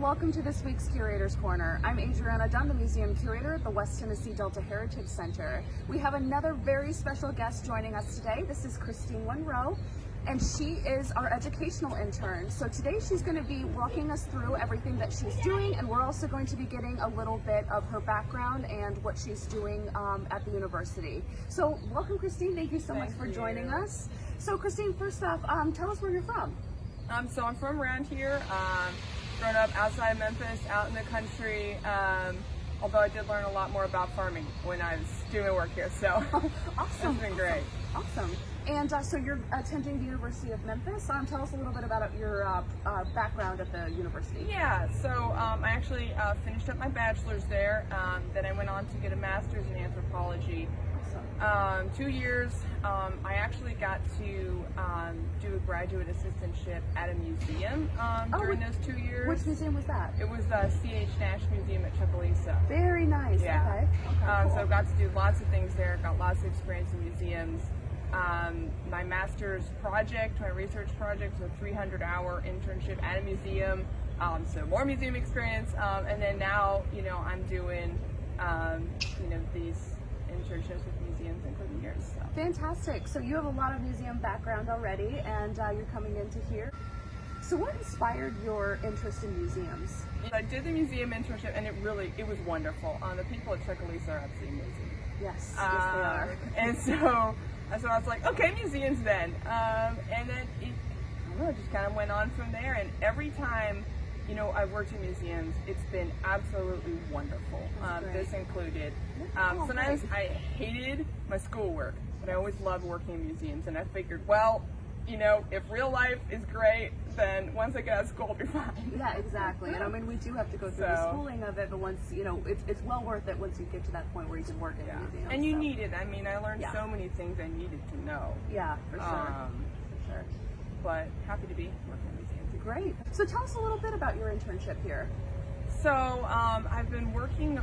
welcome to this week's Curator's Corner. I'm Adriana Dunn, the museum curator at the West Tennessee Delta Heritage Center. We have another very special guest joining us today. This is Christine Wunrow, and she is our educational intern. So today she's going to be walking us through everything that she's doing, and we're also going to be getting a little bit of her background and what she's doing at the university. So welcome, Christine. Thank you so much for joining us. So Christine, first off, tell us where you're from. So I'm from around here. Grown up outside Memphis, out in the country. Although I did learn a lot more about farming when I was doing work here. So Awesome. It's been great. Awesome. And so you're attending the University of Memphis. Tell us a little bit about your background at the university. Yeah. So I actually finished up my bachelor's there. Then I went on to get a master's in anthropology. 2 years. I actually got to do a graduate assistantship at a museum during those 2 years. Which museum was that? It was the C.H. Nash Museum at Chucalissa. Very nice. Yeah. Okay. Cool. So I got to do lots of things there, got lots of experience in museums. My master's project, my research project, was a 300-hour internship at a museum. So more museum experience. And then now, I'm doing, these internships with museums, including yours. So. Fantastic. So you have a lot of museum background already, and you're coming into here. So what inspired your interest in museums? I did the museum internship, and it was wonderful. The people at Chucalissa are absolutely amazing. Yes, they are. And so I was like, okay, museums then. And then it just kind of went on from there. And every time, I've worked in museums, it's been absolutely wonderful. This included. Sometimes I hated my schoolwork, but I always loved working in museums. And I figured, well, if real life is great, then once I get out of school, I'll be fine. Yeah, exactly. And I mean, we do have to go through the schooling of it, but once, it's well worth it once you get to that point where you can work in a museum. And you need it. I mean, I learned so many things I needed to know. Yeah, for sure. For sure. But happy to be working in museums. Great. So tell us a little bit about your internship here. So I've been working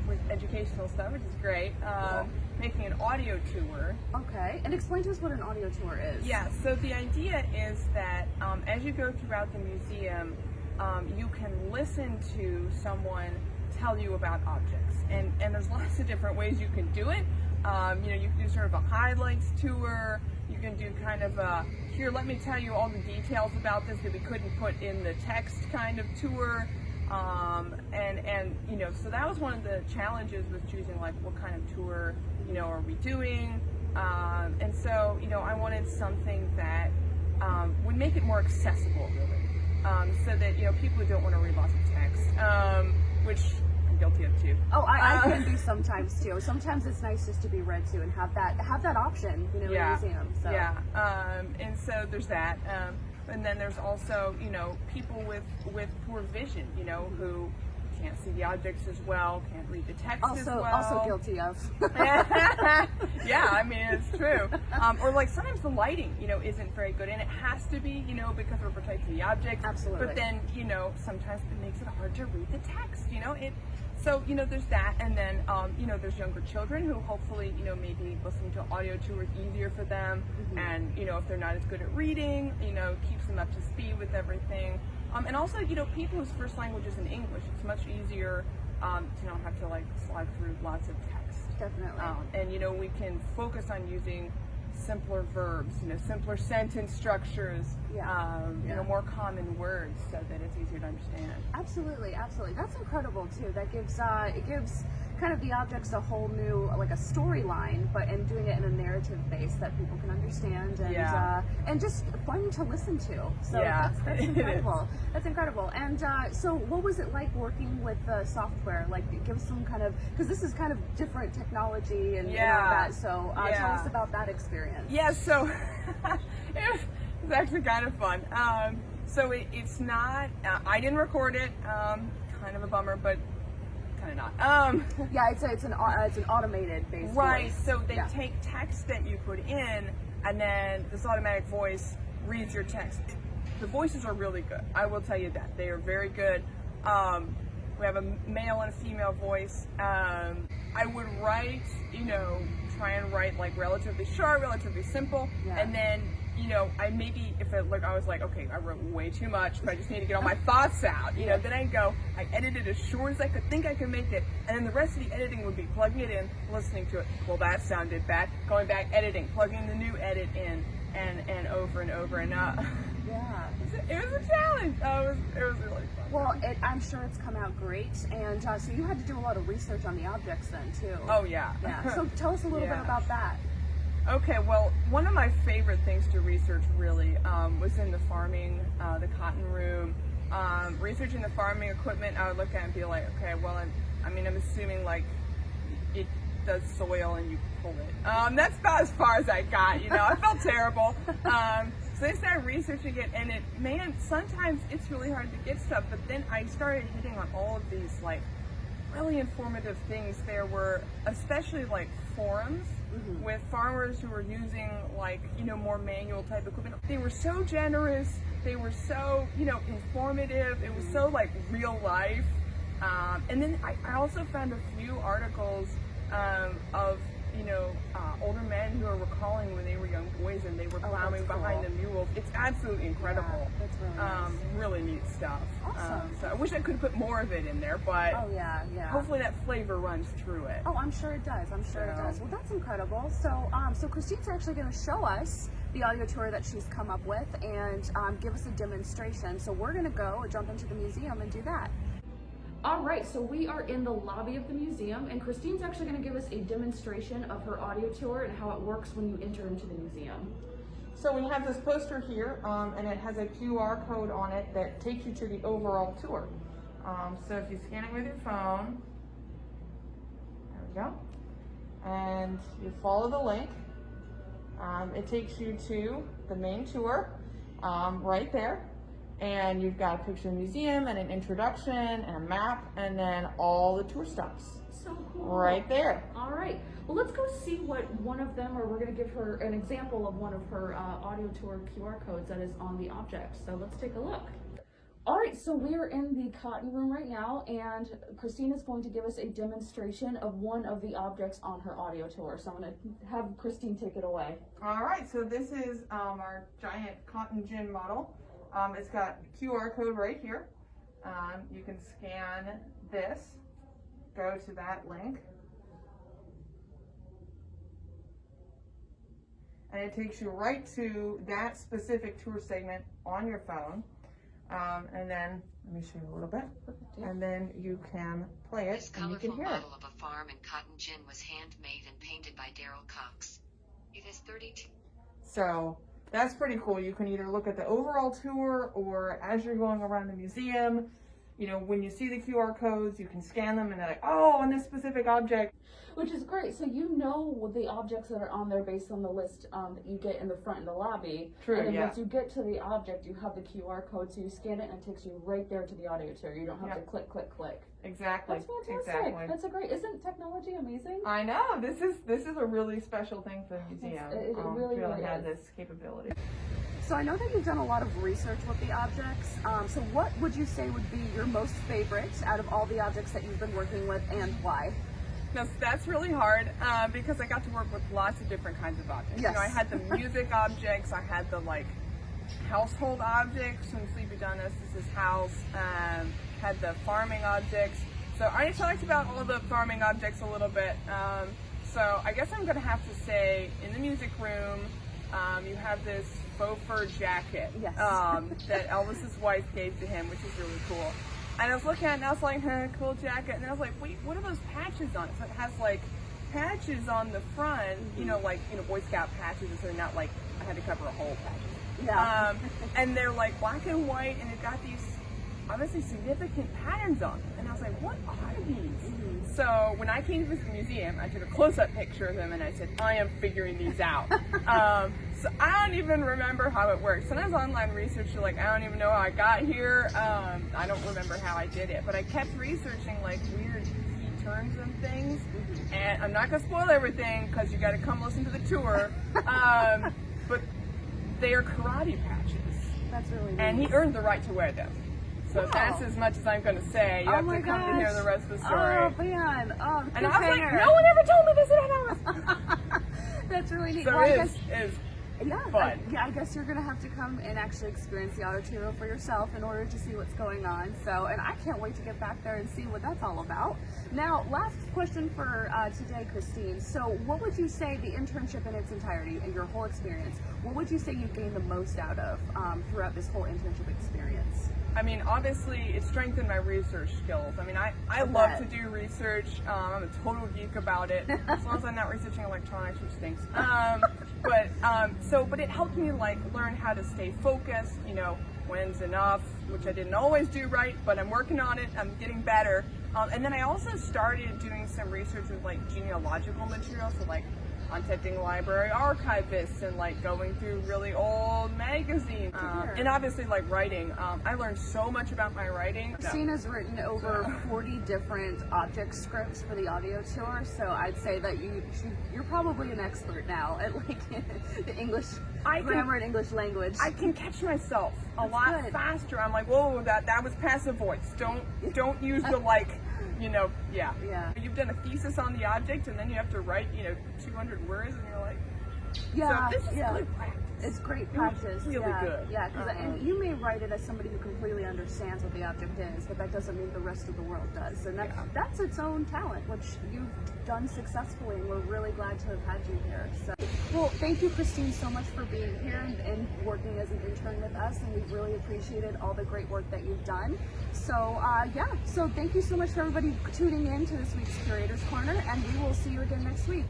with educational stuff, which is great. Making an audio tour. Okay, and explain to us what an audio tour is. Yeah, so the idea is that as you go throughout the museum, you can listen to someone tell you about objects. And there's lots of different ways you can do it. You can do sort of a highlights tour. You can do kind of a, here, let me tell you all the details about this that we couldn't put in the text kind of tour. So that was one of the challenges with choosing, like, what kind of tour, are we doing? And so, I wanted something that would make it more accessible, really, so that, people who don't want to read lots of text, which I'm guilty of too. Oh, I can be sometimes too. Sometimes it's nice just to be read to and have that option, in a museum. So. Yeah, and so there's that. And then there's also, people with poor vision, who can't see the objects as well, can't read the text as well. Also guilty of. Yeah, I mean, it's true. Or like sometimes the lighting, isn't very good, and it has to be, because we're protecting the objects. Absolutely. But then, sometimes it makes it hard to read the text, So, there's that, and then, there's younger children who hopefully, maybe listening to audio tour is easier for them, and, if they're not as good at reading, keeps them up to speed with everything. And also, people whose first language is in English, it's much easier to not have to, slide through lots of text. Definitely. And, we can focus on using simpler verbs, simpler sentence structures, more common words so that it's easier to understand. Absolutely. That's incredible too. That gives it gives kind of the objects a whole new, like a storyline, but in doing it in a narrative base that people can understand and just fun to listen to. So that's incredible. That's incredible. And so what was it like working with the software? Like, give us some kind of, because this is kind of different technology and all that. So tell us about that experience. Yeah, so it was actually kind of fun. So it's not, I didn't record it, kind of a bummer, but kind of not. Yeah, it's an automated based right, voice. So they take text that you put in, and then this automatic voice reads your text. The voices are really good, I will tell you that. They are very good. We have a male and a female voice. I would write, try and write like relatively short, relatively simple, and then you know, I maybe, if I was like, okay, I wrote way too much, but I just need to get all my thoughts out, you know, then I'd go, I edited as short as I could think I could make it, and then the rest of the editing would be plugging it in, listening to it, well, that sounded bad, going back, editing, plugging the new edit in, and over and over, and Yeah. it was a challenge. It was really fun. Well, I'm sure it's come out great, and so you had to do a lot of research on the objects then too. Oh yeah. Yeah. So tell us a little bit about that. Okay, well, one of my favorite things to research really was in the farming, the cotton room. Researching the farming equipment, I would look at it and be like, okay, well, I'm assuming like it does soil and you pull it. That's about as far as I got, you know. I felt terrible. So I started researching it, and sometimes it's really hard to get stuff, but then I started hitting on all of these like really informative things. There were especially like forums with farmers who were using like, you know, more manual type equipment. They were so generous, they were so, you know, informative, it was so like real life. And then I also found a few articles of, you know, older men who are recalling when they were young boys and they were plowing behind the mules. It's absolutely incredible. Yeah, that's really nice. Really neat stuff. Awesome. So I wish I could put more of it in there, but hopefully that flavor runs through it. Oh, I'm sure it does. I'm sure it does. Well, that's incredible. So, so Christine's actually going to show us the audio tour that she's come up with and give us a demonstration. So we're going to go jump into the museum and do that. All right, so we are in the lobby of the museum, and Christine's actually going to give us a demonstration of her audio tour and how it works when you enter into the museum. So we have this poster here, and it has a QR code on it that takes you to the overall tour. So if you scan it with your phone, there we go, and you follow the link, it takes you to the main tour right there. And you've got a picture of the museum and an introduction and a map and then all the tour stops. So cool. Right there. All right. Well, let's go see what one of them, or we're going to give her an example of one of her audio tour QR codes that is on the object. So let's take a look. All right, so we are in the cotton room right now, and Christine is going to give us a demonstration of one of the objects on her audio tour. So I'm going to have Christine take it away. All right, so this is our giant cotton gin model. It's got a QR code right here. You can scan this, go to that link, and it takes you right to that specific tour segment on your phone. And then, let me show you a little bit, and then you can play it and you can hear it. This colorful model of a farm in cotton gin was handmade and painted by Daryl Cox. It is 32. So that's pretty cool. You can either look at the overall tour, or as you're going around the museum, you know, when you see the QR codes, you can scan them and they're like, oh, on this specific object. Which is great. So you know the objects that are on there based on the list that you get in the front in the lobby. True, and then yeah. once you get to the object, you have the QR code, so you scan it and it takes you right there to the audio tour. You don't have to click, click, click. Exactly. That's fantastic. Exactly. That's a great. Isn't technology amazing? I know. This is a really special thing for the museum. It really, to really have is. this capability. So I know that you've done a lot of research with the objects. So what would you say would be your most favorite out of all the objects that you've been working with, and why? That's really hard because I got to work with lots of different kinds of objects. Yes. You know, I had the music objects, I had the like household objects from Sleepy John Estes' house, had the farming objects. So I talked about all the farming objects a little bit. So I guess I'm going to have to say, in the music room, you have this faux fur jacket that Elvis's wife gave to him, which is really cool. And I was looking at it and I was like, cool jacket. And I was like, wait, what are those patches on it? So it has like patches on the front, you know, like, you know, Boy Scout patches, so they're not like, I had to cover a whole patches. Yeah. And they're like black and white, and it got these obviously significant patterns on them. And I was like, what are these? So when I came to visit the museum, I took a close-up picture of them and I said, I am figuring these out. So I don't even remember how it works. Sometimes online research, you're like, I don't even know how I got here. I don't remember how I did it, but I kept researching like weird key terms and things. And I'm not gonna spoil everything because you gotta come listen to the tour. But they are karate patches. That's really neat. And he earned the right to wear them. So that's as much as I'm going to say. You have to come to hear the rest of the story. Oh, man. Oh, and I was like, no one ever told me this at all. That's really neat. So Well, it is Yeah, fun. I guess you're gonna have to come and actually experience the Auditorio for yourself in order to see what's going on. So, and I can't wait to get back there and see what that's all about. Now, last question for today, Christine. So, what would you say the internship in its entirety and your whole experience? What would you say you gained the most out of throughout this whole internship experience? I mean, obviously, it strengthened my research skills. I mean, I love to do research. I'm a total geek about it, as long as I'm not researching electronics, which stinks. But it helped me like learn how to stay focused. You know, when's enough, which I didn't always do right, but I'm working on it. I'm getting better. And then I also started doing some research with like genealogical material, so like contacting library archivists and like going through really old magazines, and obviously like writing. I learned so much about my writing. Christine has written over 40 different object scripts for the audio tour, so I'd say that you're probably an expert now at like the English grammar and English language. I can catch myself a lot good. faster. I'm like, whoa, that was passive voice. Don't use the like. You know, yeah. You've done a thesis on the object, and then you have to write, 200 words, and you're like, yeah, so this is good practice. It's great practice. Really good. Yeah, and you may write it as somebody who completely understands what the object is, but that doesn't mean the rest of the world does. And that's its own talent, which you've done successfully, and we're really glad to have had you here. So, well, thank you, Christine, so much for being here and working as an intern with us, and we've really appreciated all the great work that you've done. So, so thank you so much for everybody tuning in to this week's Curator's Corner, and we will see you again next week.